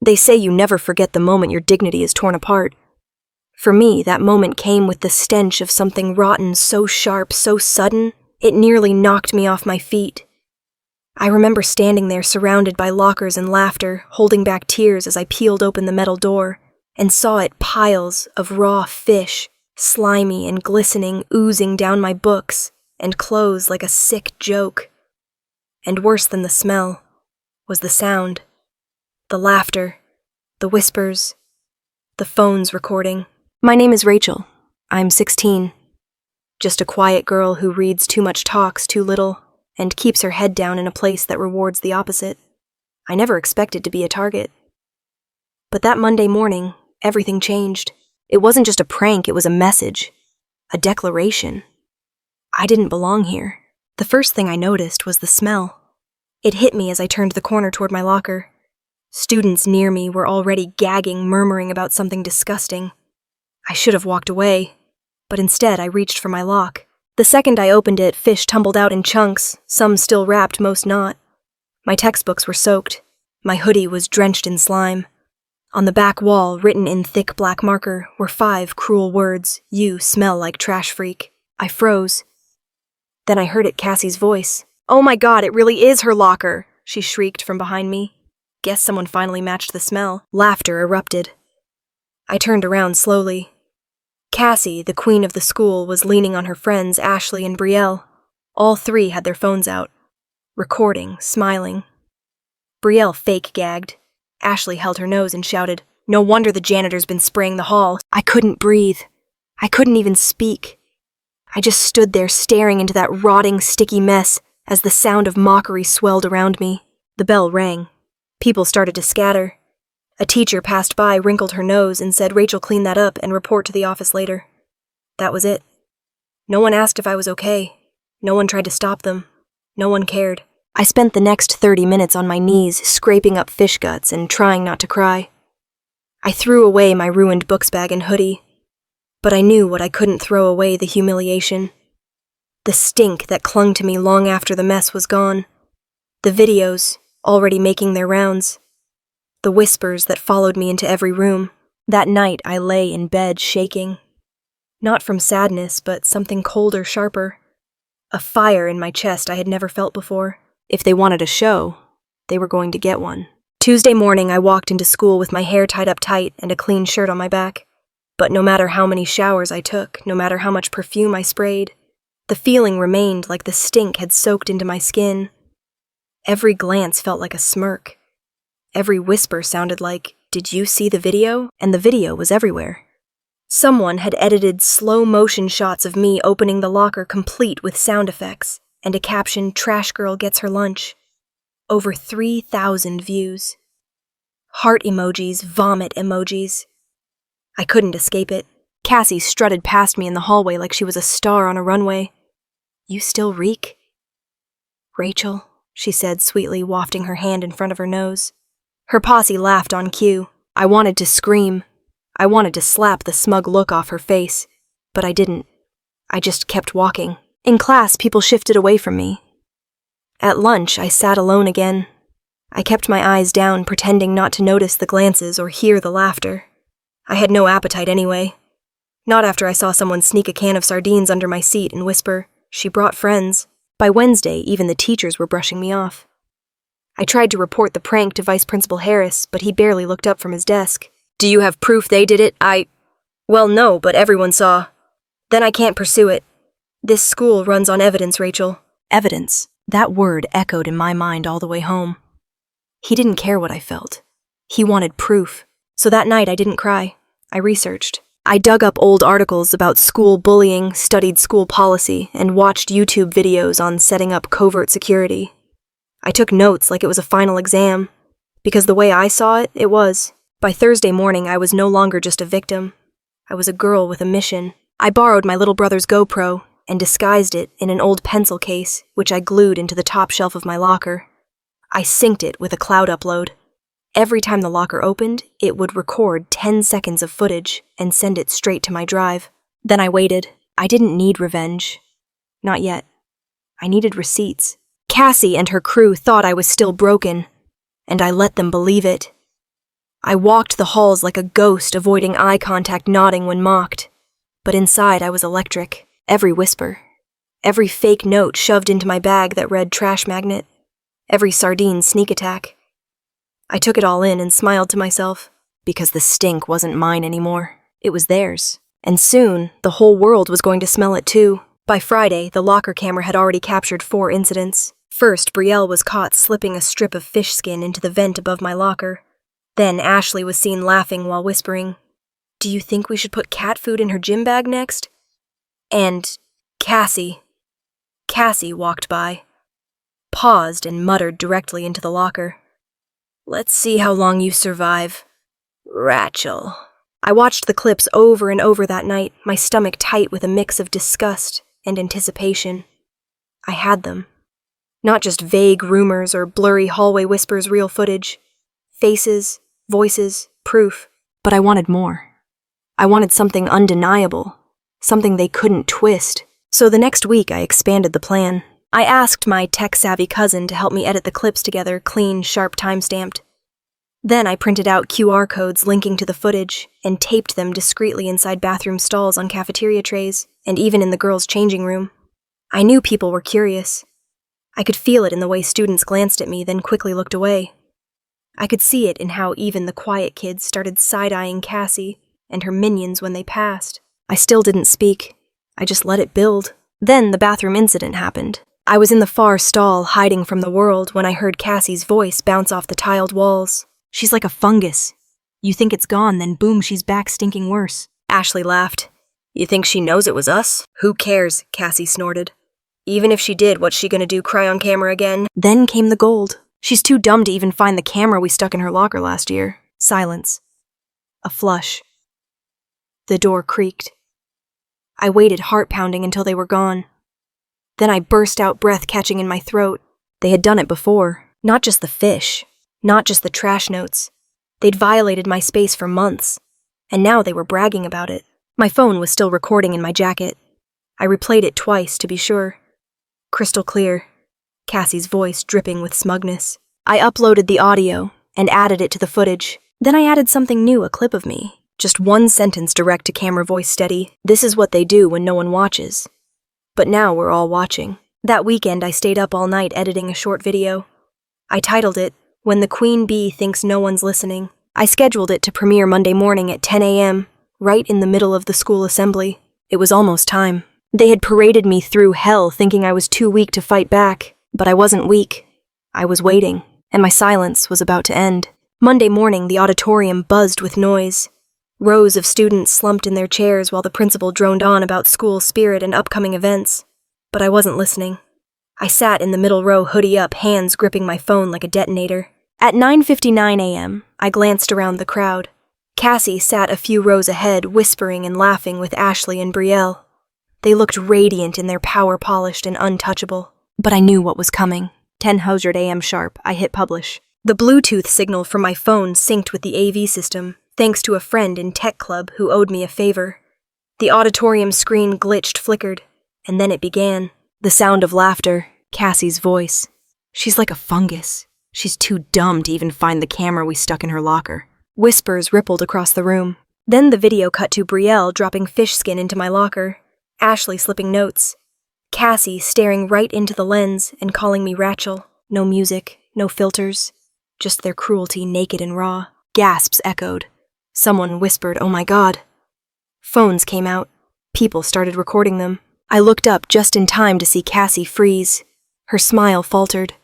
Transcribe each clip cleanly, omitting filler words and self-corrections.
They say you never forget the moment your dignity is torn apart. For me, that moment came with the stench of something rotten so sharp, so sudden, it nearly knocked me off my feet. I remember standing there surrounded by lockers and laughter, holding back tears as I peeled open the metal door, and saw it piles of raw fish, slimy and glistening, oozing down my books and clothes like a sick joke. And worse than the smell was the sound, the laughter, the whispers, the phones recording. My name is Rachel. I'm 16. Just a quiet girl who reads too much, talks too little, and keeps her head down in a place that rewards the opposite. I never expected to be a target. But that Monday morning, everything changed. It wasn't just a prank, it was a message, a declaration. I didn't belong here. The first thing I noticed was the smell. It hit me as I turned the corner toward my locker. Students near me were already gagging, murmuring about something disgusting. I should have walked away, but instead I reached for my lock. The second I opened it, fish tumbled out in chunks, some still wrapped, most not. My textbooks were soaked. My hoodie was drenched in slime. On the back wall, written in thick black marker, were 5 cruel words: "You smell like trash freak." I froze. Then I heard Cassie's voice. "Oh my God, it really is her locker!" she shrieked from behind me. Guess someone finally matched the smell. Laughter erupted. I turned around slowly. Cassie, the queen of the school, was leaning on her friends Ashley and Brielle. All 3 had their phones out, recording, smiling. Brielle fake gagged. Ashley held her nose and shouted, "No wonder the janitor's been spraying the hall." I couldn't breathe. I couldn't even speak. I just stood there staring into that rotting, sticky mess as the sound of mockery swelled around me. The bell rang. People started to scatter. A teacher passed by, wrinkled her nose, and said, "Rachel, clean that up and report to the office later." That was it. No one asked if I was okay. No one tried to stop them. No one cared. I spent the next 30 minutes on my knees, scraping up fish guts and trying not to cry. I threw away my ruined books bag and hoodie, but I knew what I couldn't throw away: the humiliation. The stink that clung to me long after the mess was gone. The videos, already making their rounds. The whispers that followed me into every room. That night I lay in bed shaking. Not from sadness, but something colder, sharper. A fire in my chest I had never felt before. If they wanted a show, they were going to get one. Tuesday morning I walked into school with my hair tied up tight and a clean shirt on my back. But no matter how many showers I took, no matter how much perfume I sprayed, the feeling remained like the stink had soaked into my skin. Every glance felt like a smirk. Every whisper sounded like, "Did you see the video?" And the video was everywhere. Someone had edited slow-motion shots of me opening the locker complete with sound effects, and a caption, "Trash girl gets her lunch." Over 3,000 views. Heart emojis, vomit emojis. I couldn't escape it. Cassie strutted past me in the hallway like she was a star on a runway. "You still reek?" "Rachel," she said sweetly, wafting her hand in front of her nose. Her posse laughed on cue. I wanted to scream. I wanted to slap the smug look off her face, but I didn't. I just kept walking. In class, people shifted away from me. At lunch, I sat alone again. I kept my eyes down, pretending not to notice the glances or hear the laughter. I had no appetite anyway. Not after I saw someone sneak a can of sardines under my seat and whisper, "She brought friends." By Wednesday, even the teachers were brushing me off. I tried to report the prank to Vice Principal Harris, but he barely looked up from his desk. "Do you have proof they did it?" Well, no, but everyone saw." "Then I can't pursue it. This school runs on evidence, Rachel." Evidence. That word echoed in my mind all the way home. He didn't care what I felt. He wanted proof. So that night I didn't cry. I researched. I dug up old articles about school bullying, studied school policy, and watched YouTube videos on setting up covert security. I took notes like it was a final exam, because the way I saw it, it was. By Thursday morning, I was no longer just a victim. I was a girl with a mission. I borrowed my little brother's GoPro and disguised it in an old pencil case, which I glued into the top shelf of my locker. I synced it with a cloud upload. Every time the locker opened, it would record 10 seconds of footage and send it straight to my drive. Then I waited. I didn't need revenge. Not yet. I needed receipts. Cassie and her crew thought I was still broken, and I let them believe it. I walked the halls like a ghost, avoiding eye contact, nodding when mocked. But inside I was electric. Every whisper, every fake note shoved into my bag that read trash magnet, every sardine sneak attack. I took it all in and smiled to myself, because the stink wasn't mine anymore. It was theirs. And soon, the whole world was going to smell it too. By Friday, the locker camera had already captured 4 incidents. First, Brielle was caught slipping a strip of fish skin into the vent above my locker. Then Ashley was seen laughing while whispering, "Do you think we should put cat food in her gym bag next?" And Cassie walked by, paused and muttered directly into the locker, "Let's see how long you survive, Rachel." I watched the clips over and over that night, my stomach tight with a mix of disgust and anticipation. I had them. Not just vague rumors or blurry hallway whispers, real footage. Faces, voices, proof. But I wanted more. I wanted something undeniable, something they couldn't twist. So the next week I expanded the plan. I asked my tech-savvy cousin to help me edit the clips together, clean, sharp, time-stamped. Then I printed out QR codes linking to the footage and taped them discreetly inside bathroom stalls on cafeteria trays and even in the girls' changing room. I knew people were curious. I could feel it in the way students glanced at me, then quickly looked away. I could see it in how even the quiet kids started side-eyeing Cassie and her minions when they passed. I still didn't speak. I just let it build. Then the bathroom incident happened. I was in the far stall, hiding from the world, when I heard Cassie's voice bounce off the tiled walls. "She's like a fungus. You think it's gone, then boom, she's back stinking worse." Ashley laughed. "You think she knows it was us?" "Who cares?" Cassie snorted. "Even if she did, what's she gonna do, cry on camera again?" Then came the gold. "She's too dumb to even find the camera we stuck in her locker last year." Silence. A flush. The door creaked. I waited, heart-pounding, until they were gone. Then I burst out, breath catching in my throat. They had done it before. Not just the fish. Not just the trash notes. They'd violated my space for months. And now they were bragging about it. My phone was still recording in my jacket. I replayed it twice to be sure. Crystal clear. Cassie's voice dripping with smugness. I uploaded the audio and added it to the footage. Then I added something new, a clip of me. Just one sentence direct to camera, voice steady. "This is what they do when no one watches." But now we're all watching. That weekend I stayed up all night editing a short video. I titled it, "When the Queen Bee Thinks No One's Listening." I scheduled it to premiere Monday morning at 10 a.m., right in the middle of the school assembly. It was almost time. They had paraded me through hell thinking I was too weak to fight back, but I wasn't weak. I was waiting, and my silence was about to end. Monday morning, the auditorium buzzed with noise. Rows of students slumped in their chairs while the principal droned on about school spirit and upcoming events. But I wasn't listening. I sat in the middle row, hoodie up, hands gripping my phone like a detonator. At 9:59 a.m., I glanced around the crowd. Cassie sat a few rows ahead, whispering and laughing with Ashley and Brielle. They looked radiant in their power, polished and untouchable. But I knew what was coming. 10:00 a.m. sharp, I hit publish. The Bluetooth signal from my phone synced with the AV system, thanks to a friend in tech club who owed me a favor. The auditorium screen glitched, flickered, and then it began. The sound of laughter, Cassie's voice. "She's like a fungus. She's too dumb to even find the camera we stuck in her locker." Whispers rippled across the room. Then the video cut to Brielle dropping fish skin into my locker, Ashley slipping notes, Cassie staring right into the lens and calling me Rachel. No music, no filters, just their cruelty naked and raw. Gasps echoed. Someone whispered, "Oh my God." Phones came out. People started recording them. I looked up just in time to see Cassie freeze. Her smile faltered.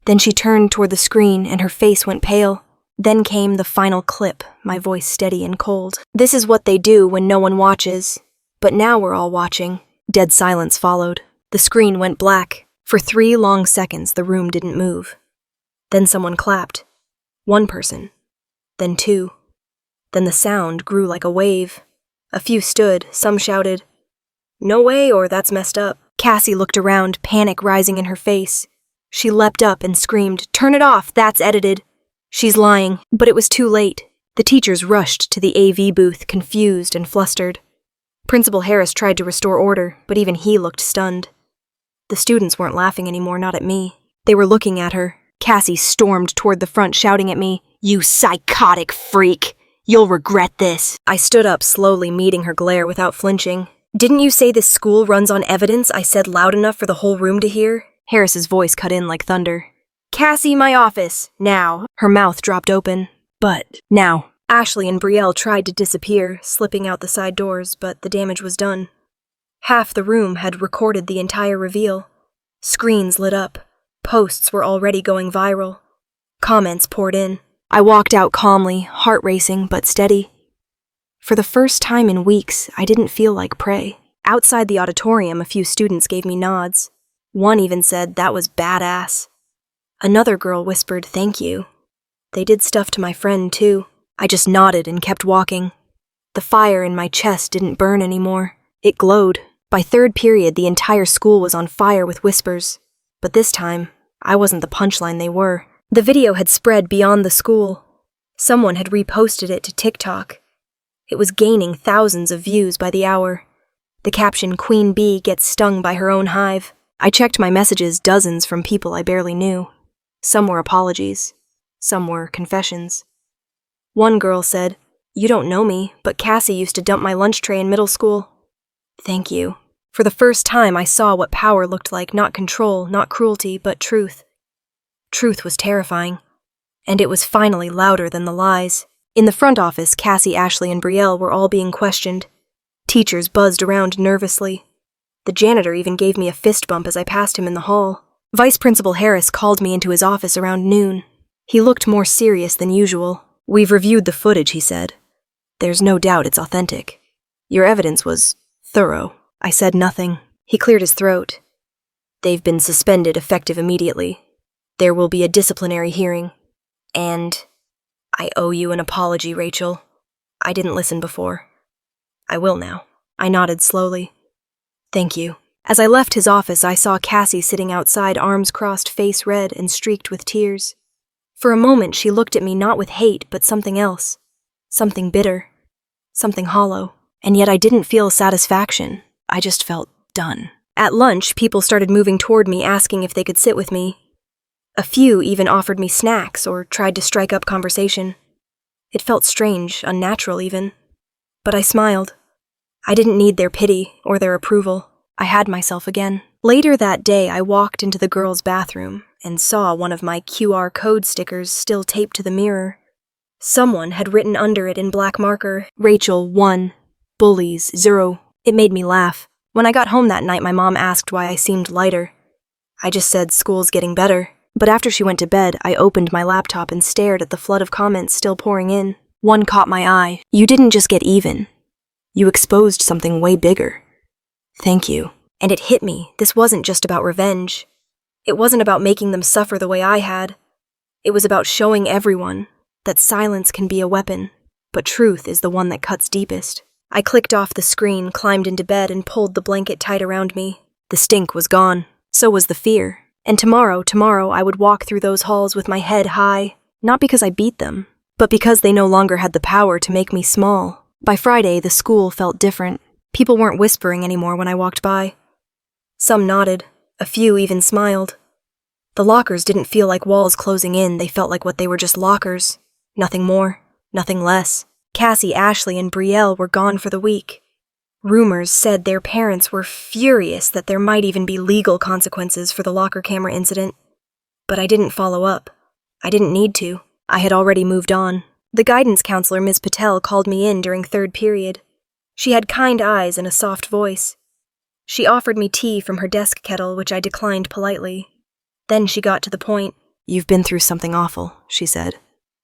Then she turned toward the screen and her face went pale. Then came the final clip, my voice steady and cold. "This is what they do when no one watches. But now we're all watching." Dead silence followed. The screen went black. For 3 long seconds, the room didn't move. Then someone clapped. One person. Then 2. Then the sound grew like a wave. A few stood, some shouted, "No way," or "That's messed up." Cassie looked around, panic rising in her face. She leapt up and screamed, "Turn it off, that's edited." She's lying, but it was too late. The teachers rushed to the AV booth, confused and flustered. Principal Harris tried to restore order, but even he looked stunned. The students weren't laughing anymore, not at me. They were looking at her. Cassie stormed toward the front, shouting at me, You psychotic freak! You'll regret this. I stood up slowly, meeting her glare without flinching. Didn't you say this school runs on evidence? I said loud enough for the whole room to hear. Harris's voice cut in like thunder. Cassie, my office, now. Her mouth dropped open. But, now. Ashley and Brielle tried to disappear, slipping out the side doors, but the damage was done. Half the room had recorded the entire reveal. Screens lit up. Posts were already going viral. Comments poured in. I walked out calmly, heart racing but steady. For the first time in weeks, I didn't feel like prey. Outside the auditorium, a few students gave me nods. One even said that was badass. Another girl whispered thank you. They did stuff to my friend, too. I just nodded and kept walking. The fire in my chest didn't burn anymore. It glowed. By third period, the entire school was on fire with whispers. But this time, I wasn't the punchline they were. The video had spread beyond the school. Someone had reposted it to TikTok. It was gaining thousands of views by the hour. The caption, Queen Bee gets stung by her own hive. I checked my messages, dozens from people I barely knew. Some were apologies. Some were confessions. One girl said, You don't know me, but Cassie used to dump my lunch tray in middle school. Thank you. For the first time, I saw what power looked like, not control, not cruelty, but truth. Truth was terrifying. And it was finally louder than the lies. In the front office, Cassie, Ashley, and Brielle were all being questioned. Teachers buzzed around nervously. The janitor even gave me a fist bump as I passed him in the hall. Vice Principal Harris called me into his office around noon. He looked more serious than usual. We've reviewed the footage, he said. There's no doubt it's authentic. Your evidence was thorough. I said nothing. He cleared his throat. They've been suspended effective immediately. There will be a disciplinary hearing. And I owe you an apology, Rachel. I didn't listen before. I will now. I nodded slowly. Thank you. As I left his office, I saw Cassie sitting outside, arms crossed, face red and streaked with tears. For a moment, she looked at me not with hate, but something else. Something bitter. Something hollow. And yet I didn't feel satisfaction. I just felt done. At lunch, people started moving toward me, asking if they could sit with me. A few even offered me snacks or tried to strike up conversation. It felt strange, unnatural even. But I smiled. I didn't need their pity or their approval. I had myself again. Later that day, I walked into the girls' bathroom and saw one of my QR code stickers still taped to the mirror. Someone had written under it in black marker, Rachel 1, Bullies 0. It made me laugh. When I got home that night, my mom asked why I seemed lighter. I just said school's getting better. But after she went to bed, I opened my laptop and stared at the flood of comments still pouring in. One caught my eye. You didn't just get even. You exposed something way bigger. Thank you. And it hit me. This wasn't just about revenge. It wasn't about making them suffer the way I had. It was about showing everyone that silence can be a weapon, but truth is the one that cuts deepest. I clicked off the screen, climbed into bed, and pulled the blanket tight around me. The stink was gone. So was the fear. And tomorrow, I would walk through those halls with my head high, not because I beat them, but because they no longer had the power to make me small. By Friday, the school felt different. People weren't whispering anymore when I walked by. Some nodded. A few even smiled. The lockers didn't feel like walls closing in. They felt like what they were, just lockers. Nothing more, nothing less. Cassie, Ashley, and Brielle were gone for the week. Rumors said their parents were furious that there might even be legal consequences for the locker camera incident. But I didn't follow up. I didn't need to. I had already moved on. The guidance counselor, Ms. Patel, called me in during third period. She had kind eyes and a soft voice. She offered me tea from her desk kettle, which I declined politely. Then she got to the point. You've been through something awful, she said.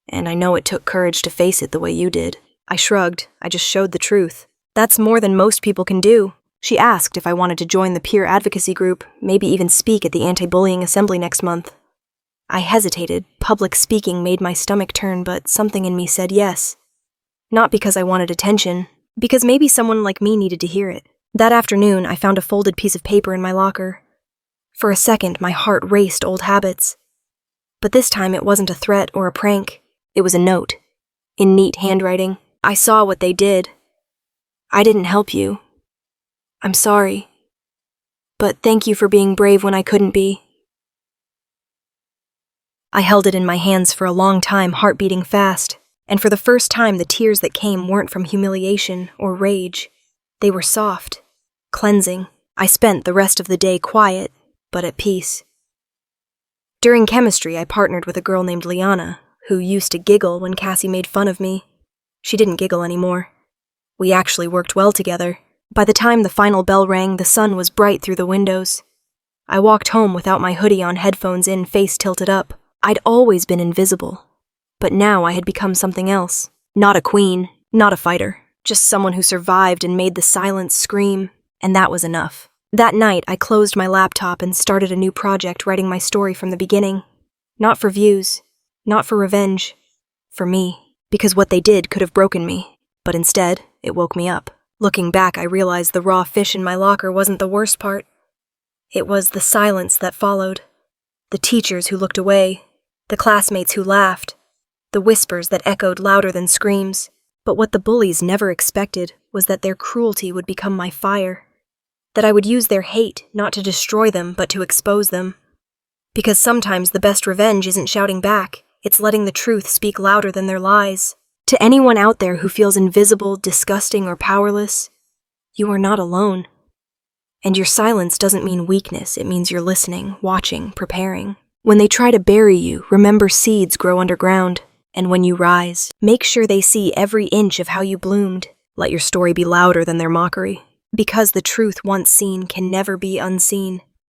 And I know it took courage to face it the way you did. I shrugged. I just showed the truth. That's more than most people can do. She asked if I wanted to join the peer advocacy group, maybe even speak at the anti-bullying assembly next month. I hesitated. Public speaking made my stomach turn, but something in me said yes. Not because I wanted attention, because maybe someone like me needed to hear it. That afternoon, I found a folded piece of paper in my locker. For a second, my heart raced old habits. But this time it wasn't a threat or a prank. It was a note. In neat handwriting. I saw what they did. I didn't help you. I'm sorry. But thank you for being brave when I couldn't be. I held it in my hands for a long time, heart beating fast, and for the first time the tears that came weren't from humiliation or rage. They were soft, cleansing. I spent the rest of the day quiet, but at peace. During chemistry, I partnered with a girl named Liana, who used to giggle when Cassie made fun of me. She didn't giggle anymore. We actually worked well together. By the time the final bell rang, the sun was bright through the windows. I walked home without my hoodie on, headphones in, face tilted up. I'd always been invisible, but now I had become something else. Not a queen, not a fighter, just someone who survived and made the silence scream, and that was enough. That night, I closed my laptop and started a new project, writing my story from the beginning. Not for views, not for revenge, for me, because what they did could have broken me, but instead, it woke me up. Looking back, I realized the raw fish in my locker wasn't the worst part. It was the silence that followed. The teachers who looked away, the classmates who laughed, the whispers that echoed louder than screams. But what the bullies never expected was that their cruelty would become my fire. That I would use their hate not to destroy them, but to expose them. Because sometimes the best revenge isn't shouting back, it's letting the truth speak louder than their lies. To anyone out there who feels invisible, disgusting, or powerless, you are not alone. And your silence doesn't mean weakness, it means you're listening, watching, preparing. When they try to bury you, remember seeds grow underground. And when you rise, make sure they see every inch of how you bloomed. Let your story be louder than their mockery. Because the truth once seen can never be unseen.